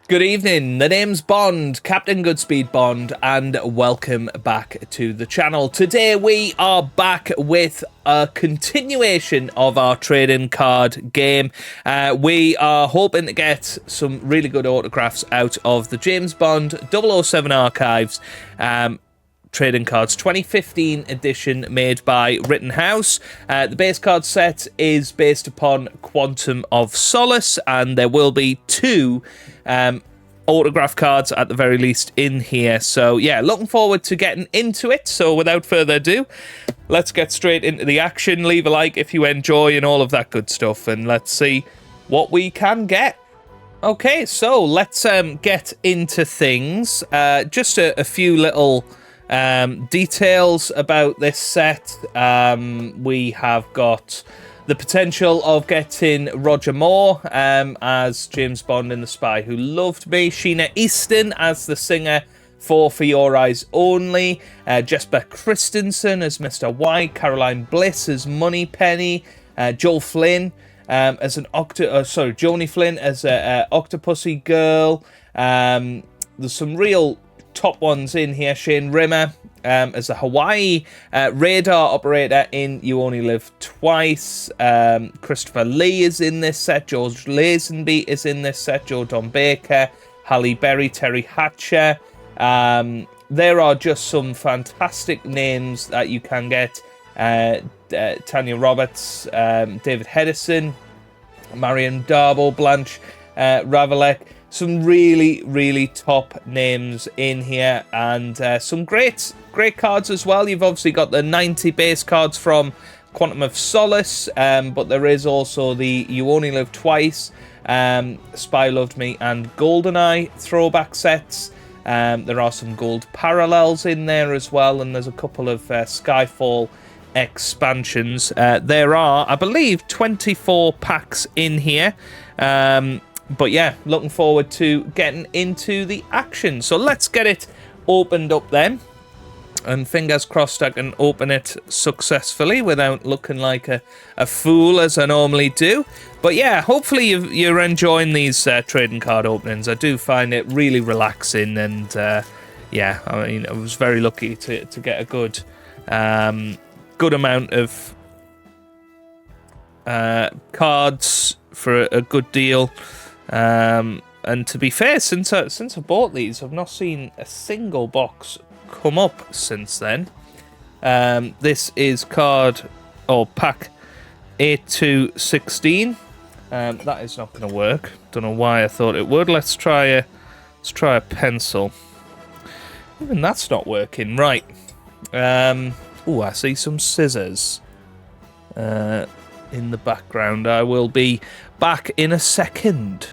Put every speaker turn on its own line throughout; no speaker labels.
Good evening, the name's Bond, Captain Goodspeed Bond, and welcome back to the channel. Today we are back with a continuation of our trading card game. We are hoping to get some really good autographs out of the James Bond 007 archives. Trading cards 2015 edition made by Rittenhouse. The base card set is based upon Quantum of Solace, and there will be two autograph cards at the very least in here. So yeah, looking forward to getting into it. So without further ado, let's get straight into the action. Leave a like if you enjoy and all of that good stuff, and let's see what we can get. Okay, so let's get into things. Just a few little details about this set. We have got the potential of getting Roger Moore as James Bond in The Spy Who Loved Me, Sheena Easton as the singer for Your Eyes Only, Jesper Christensen as Mr. White, Caroline Bliss as Moneypenny, Joel Flynn as an Joni Flynn as a Octopussy Girl. There's some real top ones in here. Shane Rimmer as a Hawaii radar operator in You Only Live Twice. Christopher Lee is in this set. George Lazenby is in this set. Joe Don Baker, Halle Berry, Terry Hatcher. There are just some fantastic names that you can get. Tanya Roberts, David Hedison, Marion Darbo, Blanche Ravelek. Some really, really top names in here, and some great cards as well. You've obviously got the 90 base cards from Quantum of Solace, but there is also the You Only Live Twice, Spy Loved Me, and GoldenEye throwback sets. There are some gold parallels in there as well, and there's a couple of Skyfall expansions. There are, I believe, 24 packs in here. But yeah, looking forward to getting into the action. So let's get it opened up then. And fingers crossed I can open it successfully without looking like a fool as I normally do. But yeah, hopefully you're enjoying these trading card openings. I do find it really relaxing, and yeah, I mean, I was very lucky to get a good amount of cards for a good deal. And to be fair, since I bought these, I've not seen a single box come up since then. This is pack 8 to 16. That is not going to work. Don't know why I thought it would. Let's try a pencil. Even that's not working. Right. Oh, I see some scissors in the background. I will be back in a second.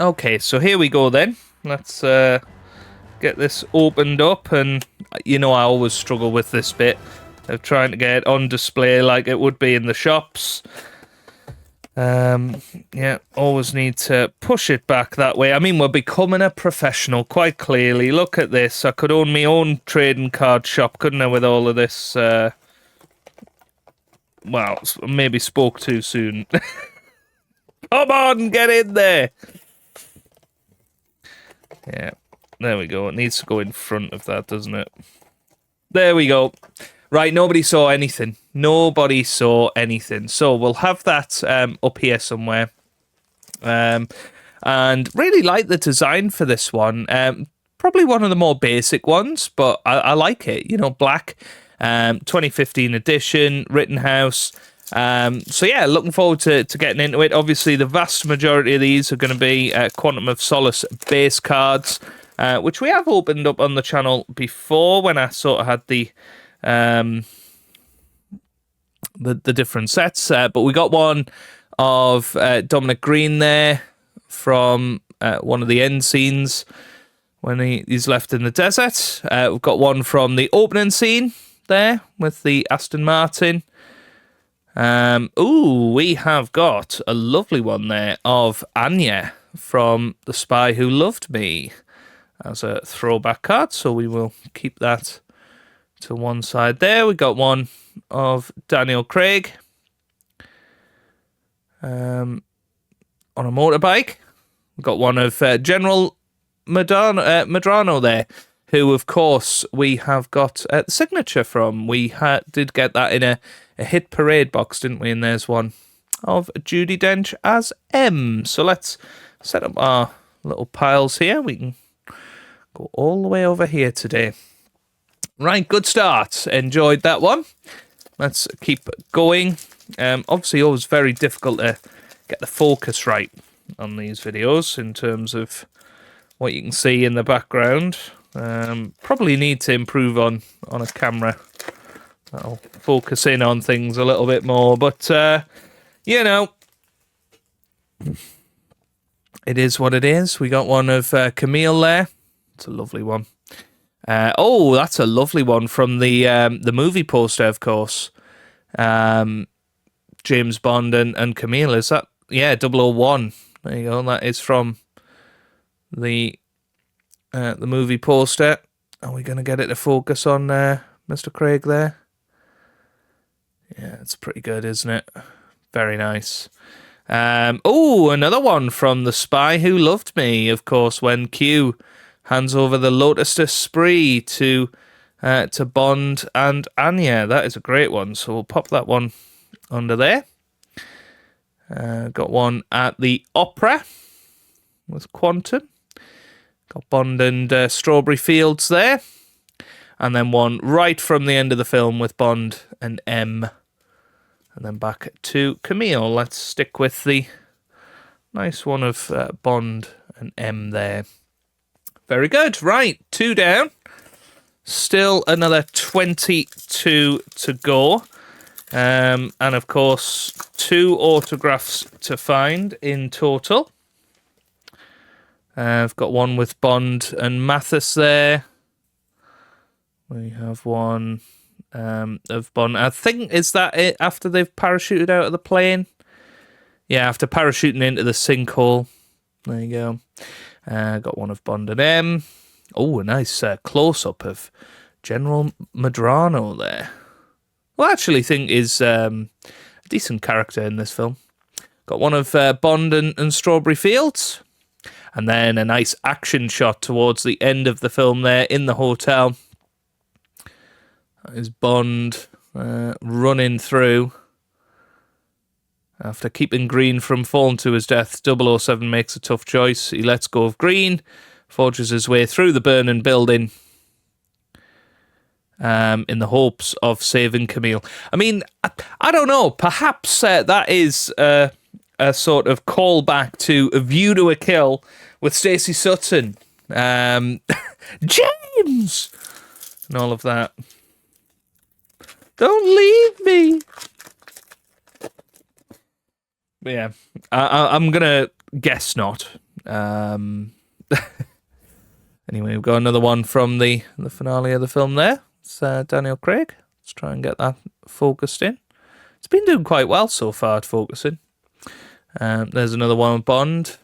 Okay, so here we go then. Let's get this opened up, and you know I always struggle with this bit of trying to get it on display like it would be in the shops. Yeah, always need to push it back that way. I mean, we're becoming a professional, quite clearly. Look at this. I could own my own trading card shop, couldn't I, with all of this? Well, maybe spoke too soon. Come on, get in there. Yeah, there we go. It needs to go in front of that, doesn't it? There we go. Right, nobody saw anything. Nobody saw anything. So we'll have that up here somewhere. And really like the design for this one. Probably one of the more basic ones, but I like it. You know, black, 2015 edition, Rittenhouse. So yeah, looking forward to getting into it. Obviously, the vast majority of these are going to be Quantum of Solace base cards, which we have opened up on the channel before when I sort of had the different sets. But we got one of Dominic Green there from one of the end scenes when he's left in the desert. We've got one from the opening scene there with the Aston Martin. We have got a lovely one there of Anya from The Spy Who Loved Me as a throwback card, so we will keep that to one side there. We got one of Daniel Craig on a motorbike. We've got one of General Medrano there, who, of course, we have got the signature from. We did get that in a hit parade box, didn't we? And there's one of Judi Dench as M. So let's set up our little piles here. We can go all the way over here today. Right, good start. Enjoyed that one. Let's keep going. Obviously, always very difficult to get the focus right on these videos in terms of what you can see in the background. Probably need to improve on a camera. That'll focus in on things a little bit more. But, you know, it is what it is. We got one of Camille there. It's a lovely one. Oh, that's a lovely one from the movie poster, of course. James Bond and Camille. Is that? Yeah, 001. There you go. That is from the movie poster. Are we going to get it to focus on Mr. Craig there? Yeah, it's pretty good, isn't it? Very nice. Oh, another one from The Spy Who Loved Me, of course, when Q hands over the Lotus Esprit to Bond and Anya. That is a great one, so we'll pop that one under there. Got one at the Opera with Quantum. Got Bond and Strawberry Fields there. And then one right from the end of the film with Bond and M. And then back to Camille. Let's stick with the nice one of Bond and M there. Very good. Right, 2 down. Still another 22 to go. And of course, 2 autographs to find in total. I've got one with Bond and Mathis there. We have one of Bond. I think, is that it after they've parachuted out of the plane? Yeah, after parachuting into the sinkhole. There you go. Got one of Bond and M. Oh, a nice close-up of General Medrano there. Well, I actually think is a decent character in this film. Got one of Bond and Strawberry Fields. And then a nice action shot towards the end of the film there in the hotel. That is Bond running through. After keeping Green from falling to his death, 007 makes a tough choice. He lets go of Green, forges his way through the burning building in the hopes of saving Camille. I mean, I don't know. Perhaps that is a sort of callback to A View to a Kill with Stacey Sutton. James! And all of that. Don't leave me! But yeah, I'm going to guess not. Anyway, we've got another one from the finale of the film there. It's Daniel Craig. Let's try and get that focused in. It's been doing quite well so far at focusing. There's another one with Bond.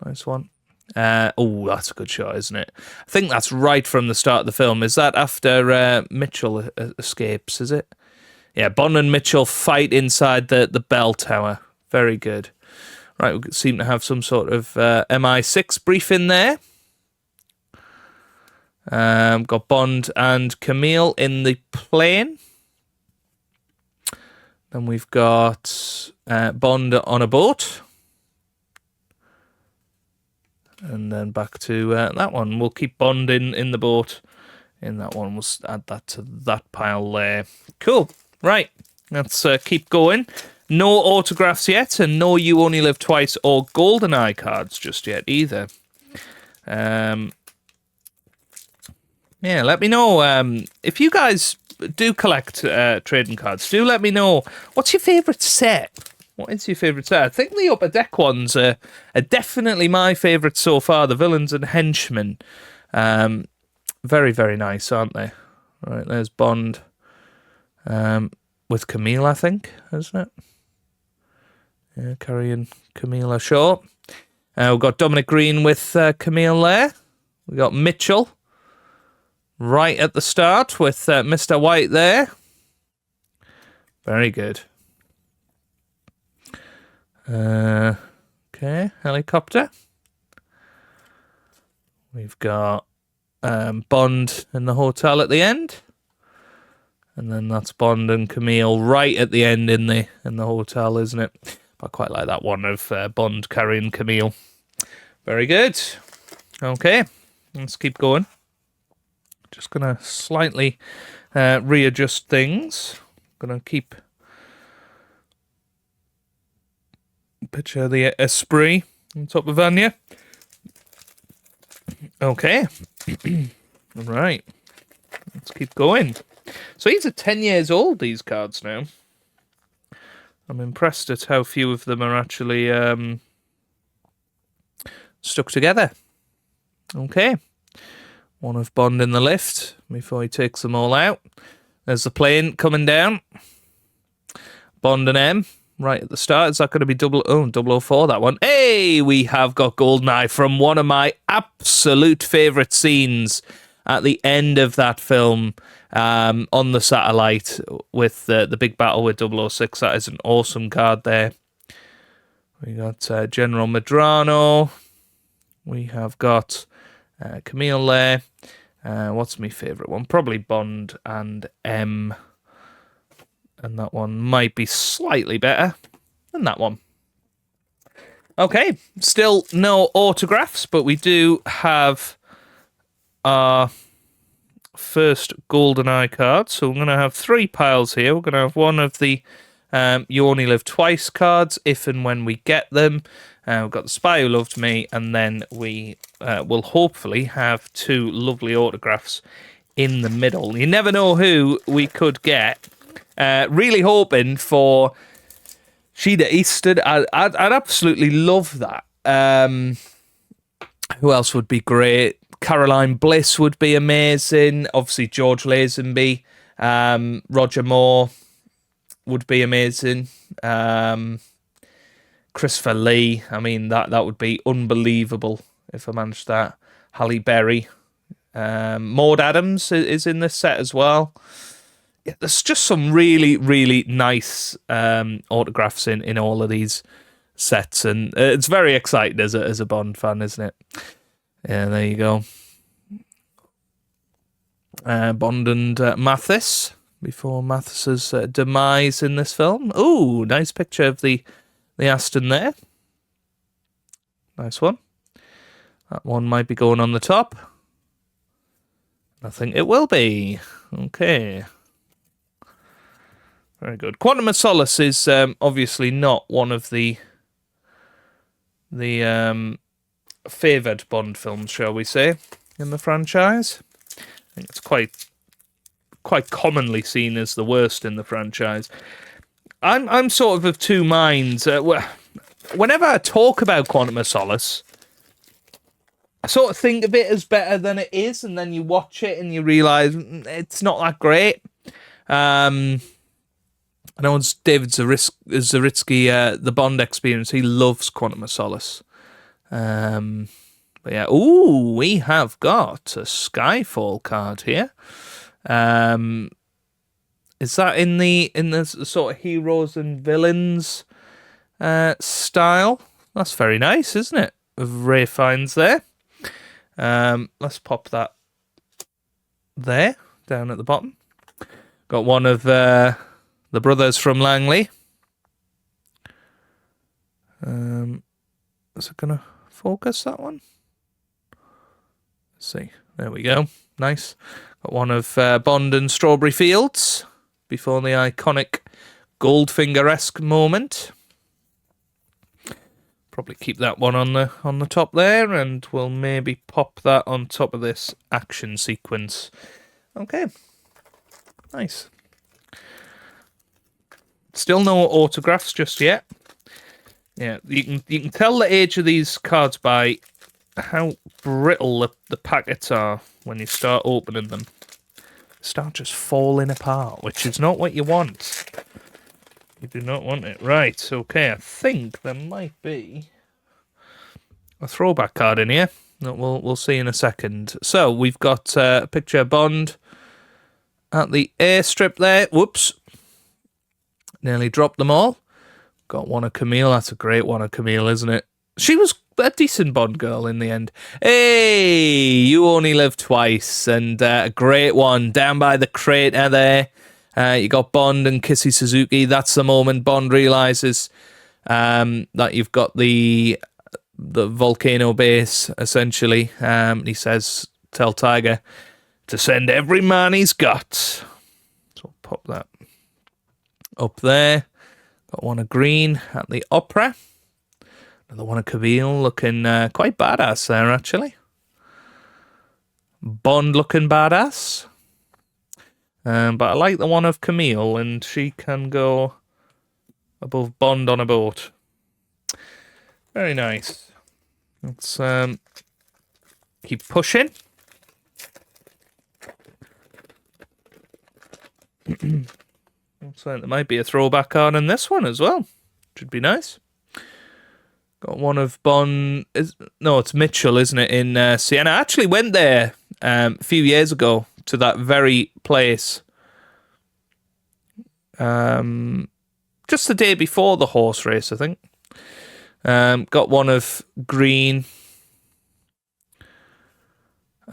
Nice one. Oh, that's a good shot, isn't it? I think that's right from the start of the film. Is that after Mitchell escapes, is it? Yeah, Bond and Mitchell fight inside the bell tower. Very good. Right, we seem to have some sort of MI6 briefing there. Got Bond and Camille in the plane. Then we've got Bond on a boat. And then back to that one. We'll keep Bond in the boat. In that one, we'll add that to that pile there. Cool. Right, let's keep going. No autographs yet, and no You Only Live Twice or GoldenEye cards just yet either. Yeah, let me know if you guys do collect trading cards. Do let me know. What's your favourite set? What is your favourite set? I think the Upper Deck ones are definitely my favourite so far. The Villains and Henchmen. Very, very nice, aren't they? Right, there's Bond. With Camille, I think, isn't it? Yeah, carrying Camille ashore. We've got Dominic Green with Camille there. We've got Mitchell right at the start with Mr. White there. Very good. Okay, helicopter. We've got Bond in the hotel at the end. And then that's Bond and Camille right at the end in the hotel, isn't it? I quite like that one of Bond carrying Camille. Very good. Okay, let's keep going. Just going to slightly readjust things. Going to keep picture the Esprit on top of Anya. Okay. Right. Let's keep going. So these are 10 years old, these cards now. I'm impressed at how few of them are actually stuck together. Okay. One of Bond in the lift before he takes them all out. There's the plane coming down. Bond and M right at the start. Is that going to be 004, that one? Hey, we have got Goldeneye from one of my absolute favourite scenes at the end of that film on the satellite with the big battle with 006. That is an awesome card there. We got General Medrano. We have got Camille there. What's my favourite one? Probably Bond and M. And that one might be slightly better than that one. Okay, still no autographs, but we do have our first GoldenEye card. So we're going to have 3 piles here. We're going to have one of the You Only Live Twice cards, if and when we get them. We've got The Spy Who Loved Me, and then we will hopefully have 2 lovely autographs in the middle. You never know who we could get. Really hoping for Sheena Easton. I'd absolutely love that. Who else would be great? Caroline Bliss would be amazing. Obviously, George Lazenby. Roger Moore would be amazing. Christopher Lee. I mean, that would be unbelievable if I managed that. Halle Berry. Maud Adams is in this set as well. Yeah, there's just some really, really nice autographs in all of these sets, and it's very exciting as a Bond fan, isn't it? Yeah, there you go. Bond and Mathis before Mathis's demise in this film. Ooh, nice picture of the Aston there. Nice one. That one might be going on the top. I think it will be. Okay. Very good. Quantum of Solace is obviously not one of the favoured Bond films, shall we say, in the franchise. I think it's quite commonly seen as the worst in the franchise. I'm sort of 2 minds. Whenever I talk about Quantum of Solace, I sort of think of it as better than it is, and then you watch it and you realise it's not that great. I know it's David Zaritsky, the Bond Experience. He loves Quantum of Solace. But yeah, ooh, we have got a Skyfall card here. Is that in the sort of heroes and villains style? That's very nice, isn't it? With Ray Fiennes there. Let's pop that there, down at the bottom. Got one of the brothers from Langley. Is it going to focus, that one? Let's see. There we go. Nice. Got one of Bond and Strawberry Fields before the iconic Goldfinger-esque moment. Probably keep that one on the top there, and we'll maybe pop that on top of this action sequence. Okay. Nice. Still no autographs just yet. Yeah, you can tell the age of these cards by how brittle the packets are when you start opening them. They start just falling apart, which is not what you want. You do not want it. Right, okay, I think there might be a throwback card in here that we'll see in a second. So, we've got a picture of Bond at the airstrip there. Whoops. Nearly dropped them all. Got one of Camille. That's a great one of Camille, isn't it? She was a decent Bond girl in the end. Hey, You Only Live Twice, and a great one down by the crater there. You got Bond and Kissy Suzuki. That's the moment Bond realizes that you've got the volcano base, essentially. He says, tell Tiger to send every man he's got. So we'll pop that up there. Got one of green at the opera. Another one of Camille looking quite badass there, actually. Bond looking badass. But I like the one of Camille, and she can go above Bond on a boat. Very nice. Let's keep pushing. Looks like there might be a throwback card in this one as well. Should be nice. Got one of Bond. No, it's Mitchell, isn't it? In Siena. I actually went there a few years ago to that very place. Just the day before the horse race, I think. Got one of green.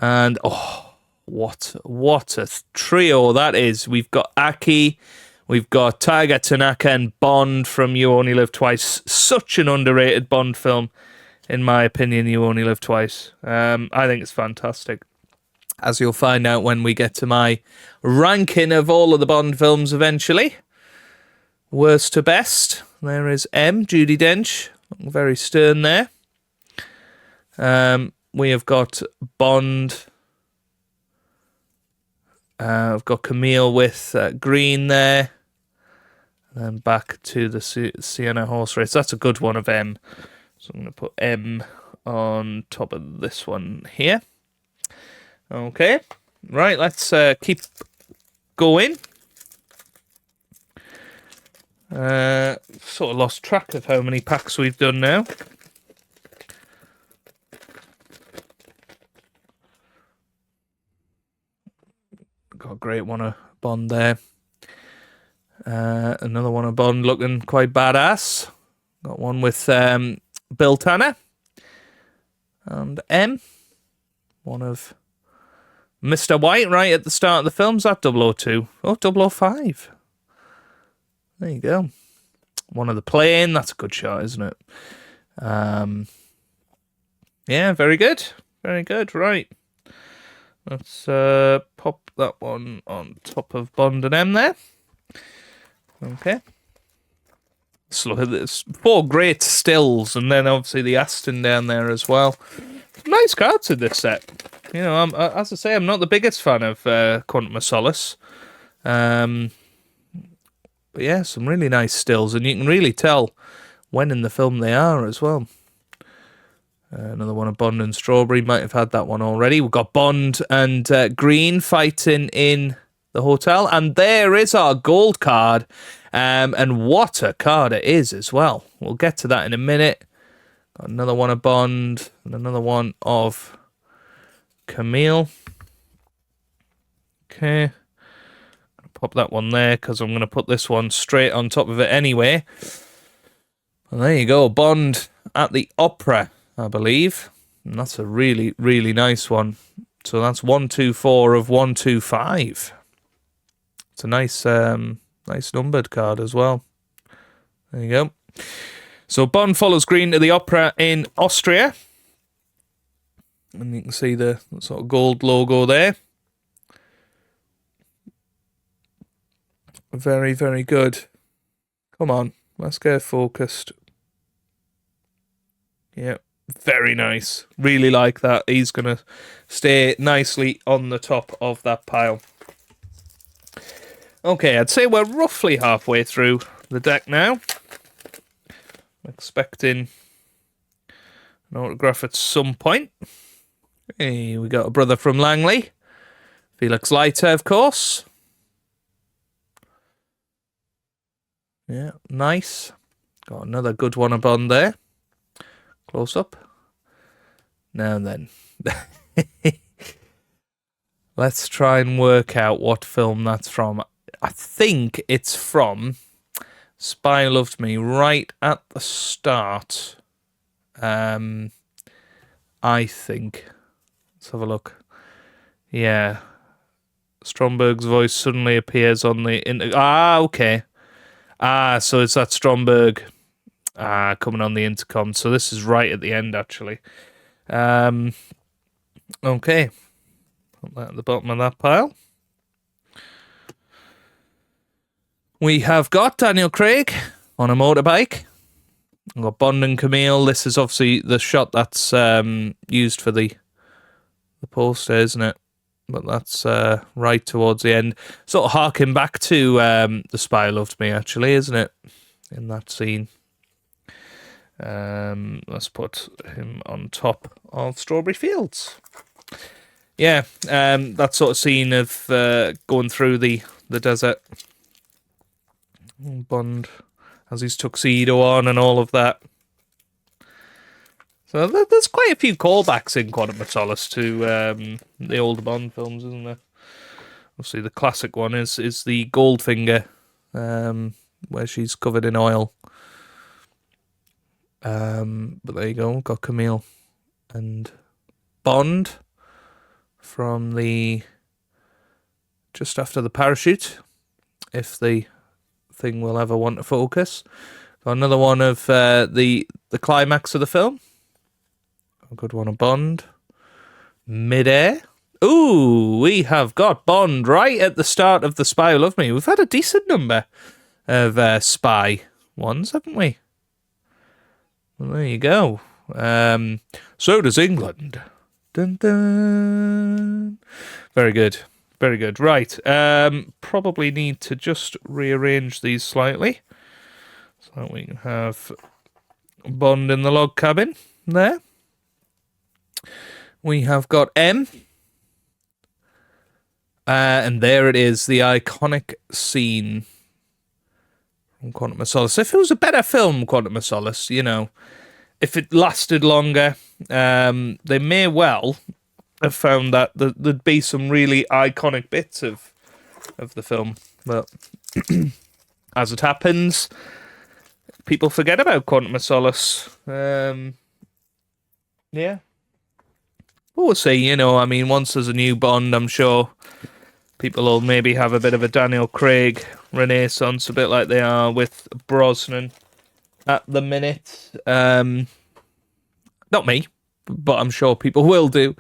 And what a trio that is. We've got Aki, we've got Tiger Tanaka, and Bond from You Only Live Twice. Such an underrated Bond film, in my opinion, You Only Live Twice. I think it's fantastic. As you'll find out when we get to my ranking of all of the Bond films eventually. Worst to best. There is M, Judi Dench. Looking very stern there. We have got Bond. I've got Camille with green there. And then back to the Siena horse race. That's a good one of M. So I'm going to put M on top of this one here. Okay. Right, let's keep going. Sort of lost track of how many packs we've done now. Got a great one of Bond there. Another one of Bond looking quite badass. Got one with Bill Tanner. And M. One of Mr. White right at the start of the film's that 002. Oh, 005. There you go. One of the plane. That's a good shot, isn't it? Yeah, very good. Very good. Right. Let's pop that one on top of Bond and M there. Okay. Let's look at this. 4 great stills, and then obviously the Aston down there as well. Nice cards in this set. You know, as I say, I'm not the biggest fan of Quantum of Solace. But yeah, some really nice stills, and you can really tell when in the film they are as well. Another one of Bond and Strawberry. Might have had that one already. We've got Bond and Green fighting in the hotel. And there is our gold card. And what a card it is as well. We'll get to that in a minute. Got another one of Bond and another one of Camille. Okay. Pop that one there because I'm going to put this one straight on top of it anyway. And there you go. Bond at the Opera, I believe. And that's a really, really nice one. So that's 124 of 125. It's a nice, nice numbered card as well. There you go. So Bond follows Green to the Opera in Austria. And you can see the sort of gold logo there. Very, very good. Come on, let's get focused. Yeah, very nice. Really like that. He's going to stay nicely on the top of that pile. Okay, I'd say we're roughly halfway through the deck now. I'm expecting an autograph at some point. Hey, we got a brother from Langley. Felix Leiter, of course. Yeah, nice. Got another good one of Bond there. Close up. Now then. Let's try and work out what film that's from. I think it's from Spy Who Loved Me right at the start. I think. Let's have a look. Yeah. Stromberg's voice suddenly appears on the... okay. So it's that Stromberg coming on the intercom. So this is right at the end, actually. Okay. Put that at the bottom of that pile. We have got Daniel Craig on a motorbike. We've got Bond and Camille. This is obviously the shot that's used for the poster, isn't it? But that's right towards the end. Sort of harking back to The Spy Who Loved Me, actually, isn't it? In that scene. Let's put him on top of Strawberry Fields. Yeah, that sort of scene of going through the desert. Bond has his tuxedo on and all of that. So there's quite a few callbacks in Quantum of Solace to the older Bond films, isn't there? Obviously, the classic one is the Goldfinger, where she's covered in oil. But there you go, we've got Camille and Bond from the just after the parachute, if the thing will ever want to focus. Got another one of the climax of the film. A good one of Bond. Midair. Ooh, we have got Bond right at the start of The Spy Who Loved Me. We've had a decent number of spy ones, haven't we? Well, there you go. So does England. Dun, dun. Very good. Very good. Right. Probably need to just rearrange these slightly so that we can have Bond in the log cabin there. We have got M. And there it is, the iconic scene from Quantum of Solace. If it was a better film, Quantum of Solace, you know, if it lasted longer, they may well have found that there'd be some really iconic bits of the film. But as it happens, people forget about Quantum of Solace. Yeah. But we'll see, you know, I mean, once there's a new Bond, I'm sure people will maybe have a bit of a Daniel Craig renaissance, a bit like they are with Brosnan at the minute. Not me, but I'm sure people will do.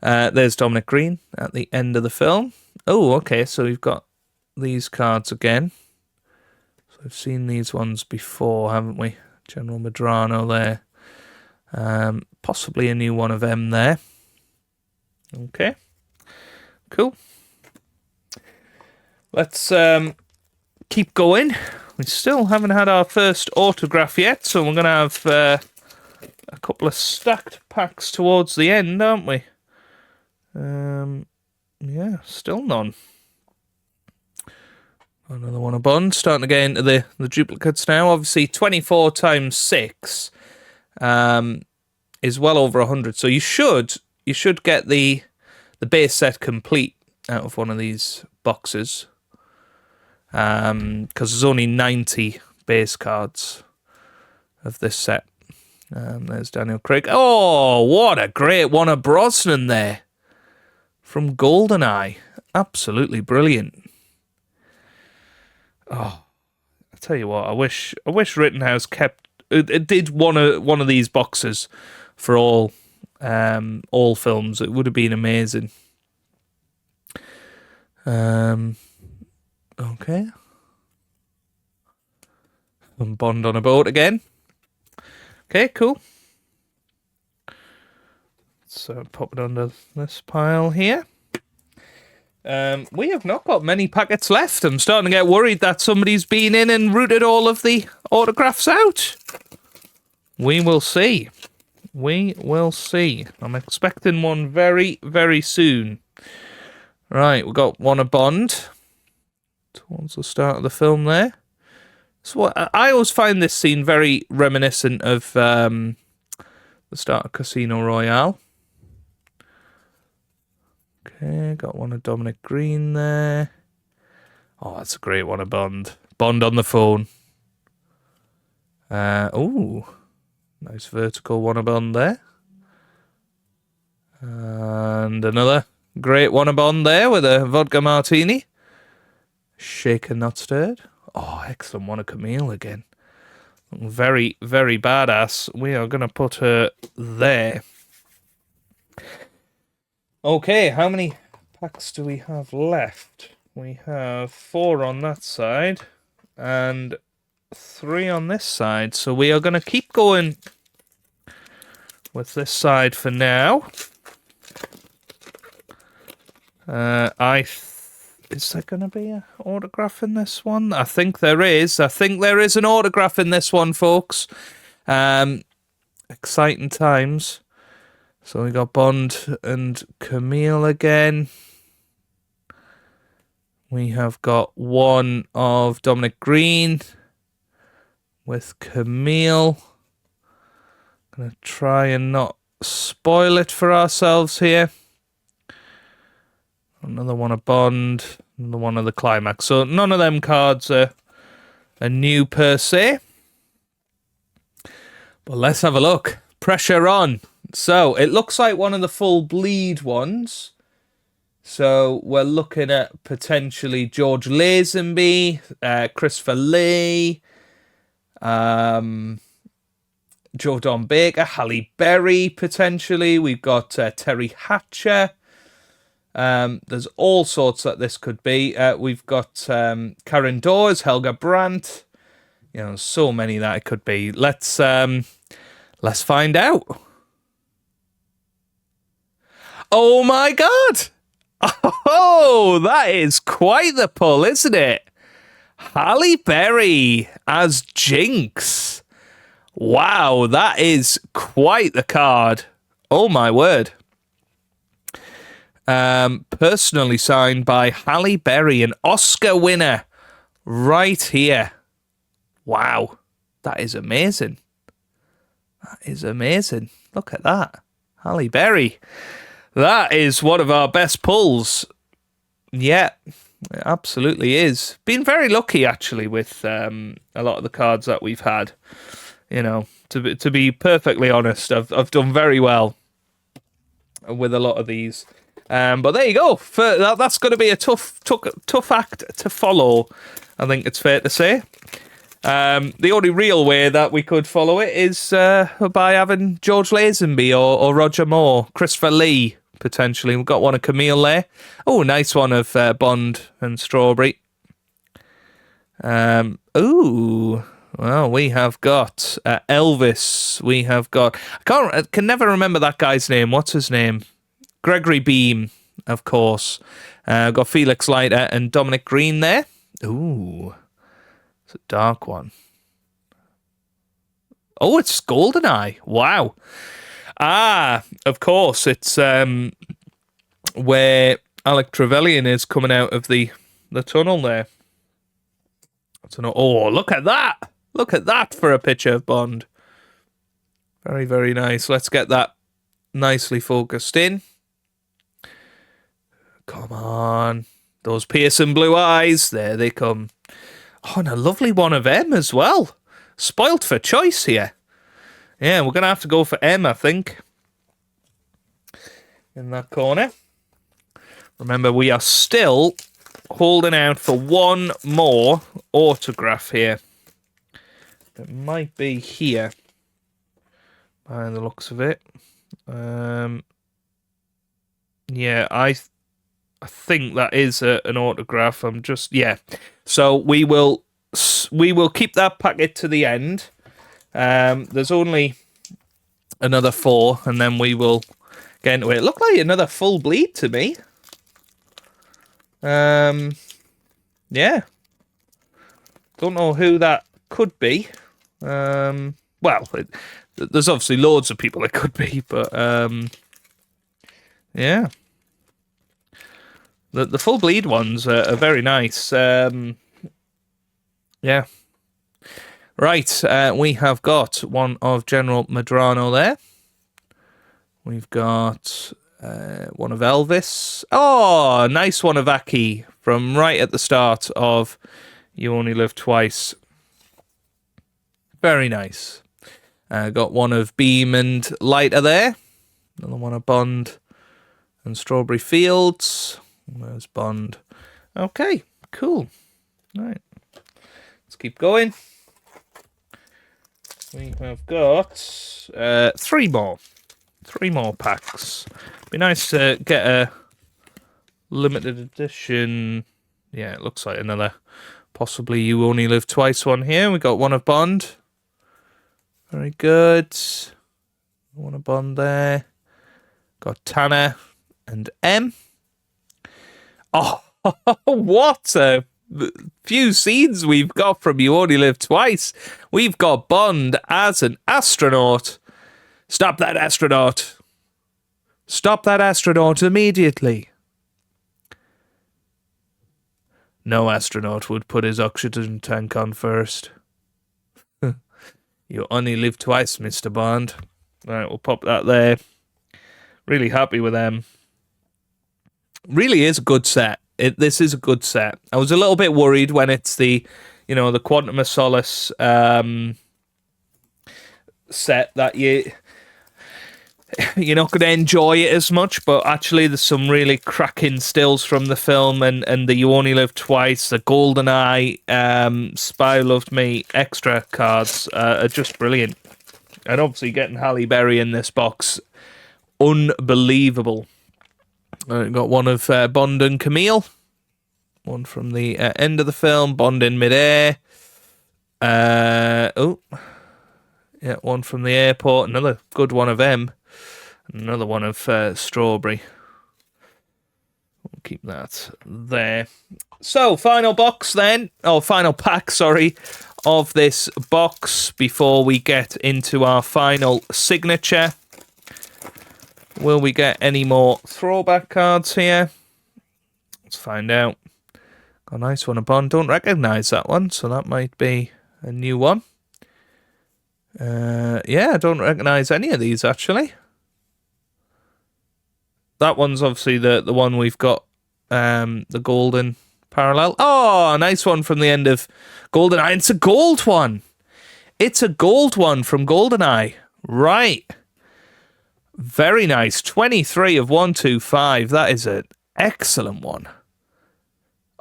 There's Dominic Green at the end of the film. Oh, okay, so we've got these cards again. So we've seen these ones before, haven't we? General Medrano there. Possibly a new one of M there. Okay, cool. Let's keep going. We still haven't had our first autograph yet, so we're going to have a couple of stacked packs towards the end, aren't we? Yeah, still none. Another one of Bond, starting to get into the duplicates now. Obviously, 24 times 6 is well over 100, so you should get the base set complete out of one of these boxes. Because there's only 90 base cards of this set. There's Daniel Craig. Oh, what a great one of Brosnan there. From GoldenEye. Absolutely brilliant. Oh, I tell you what, I wish Rittenhouse did one of these boxes for all films. It would have been amazing. Okay. And Bond on a boat again. Okay, cool. So pop it under this pile here. We have not got many packets left. I'm starting to get worried that somebody's been in and rooted all of the autographs out. We will see. We will see. I'm expecting one very, very soon. Right, we've got one of Bond towards the start of the film there. So I always find this scene very reminiscent of the start of Casino Royale. Okay, got one of Dominic Green there. Oh, that's a great one of Bond. Bond on the phone. Ooh, Nice vertical one-a-bond there. And another great one-a-bond there with a vodka martini. Shaken, not stirred. Oh, excellent one, a Camille again. Very, very badass. We are going to put her there. Okay, how many packs do we have left? We have 4 on that side and 3 on this side. So we are going to keep going with this side for now. Is there going to be an autograph in this one? I think there is. I think there is an autograph in this one, folks. Exciting times. So we got Bond and Camille again. We have got one of Dominic Green with Camille. Gonna try and not spoil it for ourselves here. Another one of Bond, another one of the Climax. So none of them cards are new per se. But let's have a look. Pressure on. So it looks like one of the full bleed ones. So we're looking at potentially George Lazenby, Christopher Lee, Jordan Baker, Halle Berry potentially. We've got Terry Hatcher. There's all sorts that this could be. We've got Karen Dawes, Helga Brandt. You know, so many that it could be. Let's find out. Oh my God! Oh, that is quite the pull, isn't it? Halle Berry as Jinx. Wow, that is quite the card. Oh my word. Personally signed by Halle Berry, an Oscar winner, right here. Wow, that is amazing. That is amazing. Look at that. Halle Berry. That is one of our best pulls. Yeah, it absolutely is. Been very lucky, actually, with a lot of the cards that we've had. You know, to be perfectly honest, I've done very well with a lot of these. But there you go. That's going to be a tough act to follow, I think it's fair to say. The only real way that we could follow it is by having George Lazenby or Roger Moore, Christopher Lee, potentially. We've got one of Camille there. Oh, nice one of Bond and Strawberry. Ooh, well, we have got Elvis. We have got... I can never remember that guy's name. What's his name? Gregory Beam, of course. Got Felix Leiter and Dominic Green there. Ooh, it's a dark one. Oh, it's GoldenEye. Wow. Ah, of course. It's where Alec Trevelyan is coming out of the tunnel there. Oh, look at that. Look at that for a picture of Bond. Very, very nice. Let's get that nicely focused in. Come on. Those piercing blue eyes. There they come. Oh, and a lovely one of M as well. Spoilt for choice here. Yeah, we're going to have to go for M, I think. In that corner. Remember, we are still holding out for one more autograph here. It might be here. By the looks of it. Yeah, I think that is an autograph. Yeah. So we will keep that packet to the end. There's only another 4, and then we will get into it. It looked like another full bleed to me. Yeah. Don't know who that could be. Well, there's obviously loads of people it could be, but yeah. The full bleed ones are very nice. Yeah. Right, we have got one of General Medrano there. We've got one of Elvis. Oh, nice one of Aki from right at the start of You Only Live Twice. Very nice. Got one of Beam and Lighter there. Another one of Bond and Strawberry Fields. There's Bond. Okay, cool. All right. Let's keep going. We have got 3 more. 3 more packs. Be nice to get a limited edition. Yeah, it looks like another possibly You Only Live Twice one here. We got one of Bond. Very good. One of Bond there. Got Tanner and M. Oh, what a few scenes we've got from You Only Live Twice. We've got Bond as an astronaut. Stop that astronaut. Stop that astronaut immediately. No astronaut would put his oxygen tank on first. You only live twice, Mr. Bond. All right, we'll pop that there. Really happy with them. Really is a good set. This is a good set. I was a little bit worried when it's the Quantum of Solace set that you're not going to enjoy it as much, but actually there's some really cracking stills from the film, and the You Only Live Twice, the GoldenEye, Spy Who Loved Me extra cards are just brilliant. And obviously getting Halle Berry in this box, unbelievable. Got one of Bond and Camille, one from the end of the film, Bond in midair. One from the airport, another good one of M. Another one of Strawberry. We'll keep that there. So, final box then. Oh, final pack, sorry, of this box before we get into our final signature. Will we get any more throwback cards here? Let's find out. Got a nice one of Bond. Don't recognise that one, so that might be a new one. I don't recognise any of these, actually. That one's obviously the one we've got, the golden parallel. Oh, a nice one from the end of GoldenEye. It's a gold one. It's a gold one from GoldenEye. Right. Very nice. 23 of 125. That is an excellent one.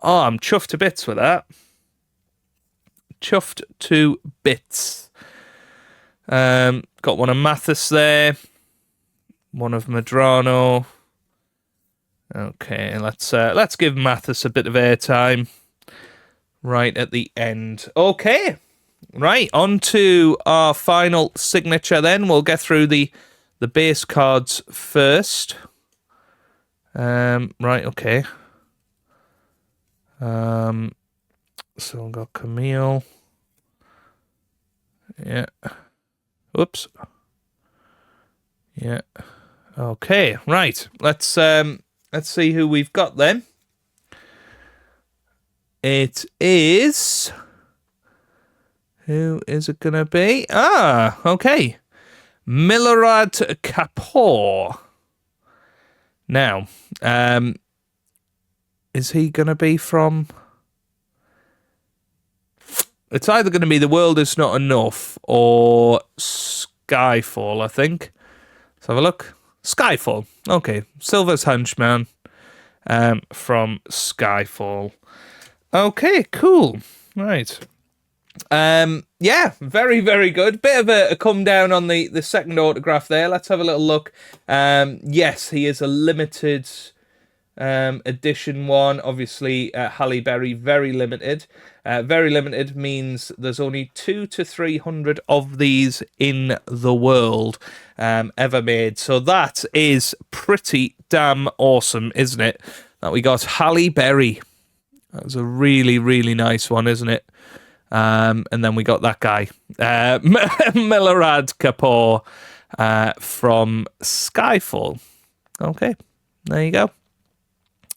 Oh, I'm chuffed to bits with that. Chuffed to bits. Got one of Mathis there. One of Medrano. Okay, let's give Mathis a bit of airtime right at the end. Okay, right, on to our final signature then. We'll get through the base cards first. Right, okay. So we've got Camille. Yeah. Oops. Yeah. Okay, right. Let's see who we've got then. It is... Who is it going to be? Ah, okay. Milorad Kapoor. Now, is he going to be from... It's either going to be The World Is Not Enough or Skyfall, I think. Let's have a look. Skyfall. Okay. Silver's Henchman from Skyfall. Okay, cool. Right. Very, very good. Bit of a come down on the second autograph there. Let's have a little look. Yes, he is a limited edition one. Obviously, Halle Berry, very limited. Very limited means there's only 200 to 300 of these in the world ever made. So that is pretty damn awesome, isn't it? That we got Halle Berry. That was a really, really nice one, isn't it? And then we got that guy, Milorad Kapoor from Skyfall. Okay, there you go.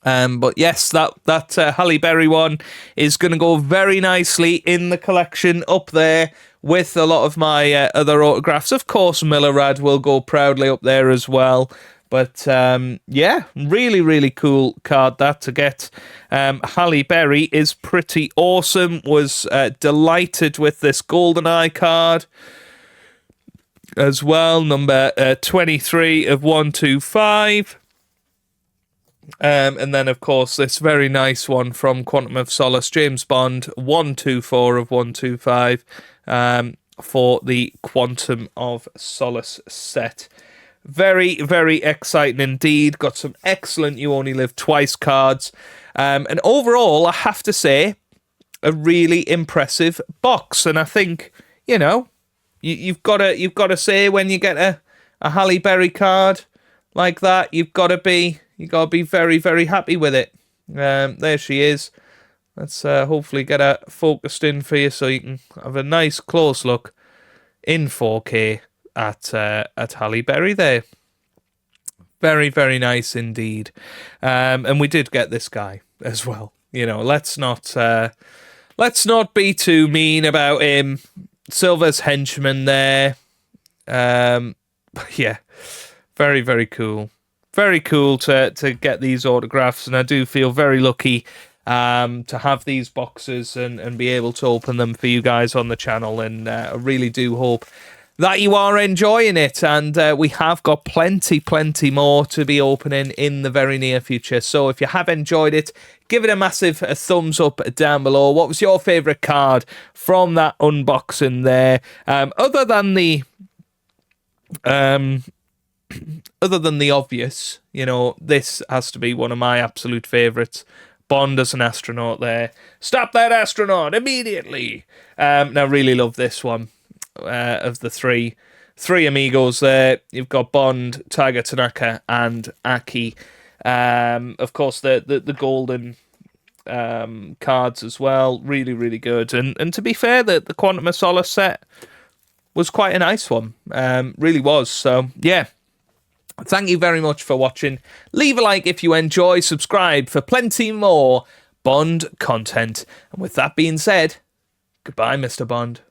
But yes, that Halle Berry one is going to go very nicely in the collection up there with a lot of my other autographs. Of course, Milorad will go proudly up there as well. But yeah, really, really cool card that to get. Halle Berry is pretty awesome. Was delighted with this GoldenEye card. as well, number 23 of 125. And then, of course, this very nice one from Quantum of Solace, James Bond, 124 of 125, for the Quantum of Solace set. Very, very exciting indeed. Got some excellent You Only Live Twice cards. And overall, I have to say, a really impressive box. And I think, you know, you've got to say when you get a Halle Berry card like that, you've got to be very, very happy with it. There she is. Let's hopefully get her focused in for you so you can have a nice close look in 4K at Halle Berry there. Very, very nice indeed. And we did get this guy as well. You know, let's not be too mean about him. Silver's Henchman there. Yeah, very, very cool. Very cool to get these autographs, and I do feel very lucky to have these boxes and be able to open them for you guys on the channel, and I really do hope that you are enjoying it, and we have got plenty more to be opening in the very near future. So if you have enjoyed it, give it a massive thumbs up down below. What was your favourite card from that unboxing there? Other than the obvious, you know, this has to be one of my absolute favourites. Bond as an astronaut there. Stop that astronaut immediately. Now, really love this one. Of the three amigos there, you've got Bond, Tiger Tanaka, and Aki. Of course, the golden cards as well. Really, really good. And to be fair, the Quantum of Solace set was quite a nice one. Really was. So, yeah. Thank you very much for watching. Leave a like if you enjoy. Subscribe for plenty more Bond content. And with that being said, goodbye, Mr. Bond.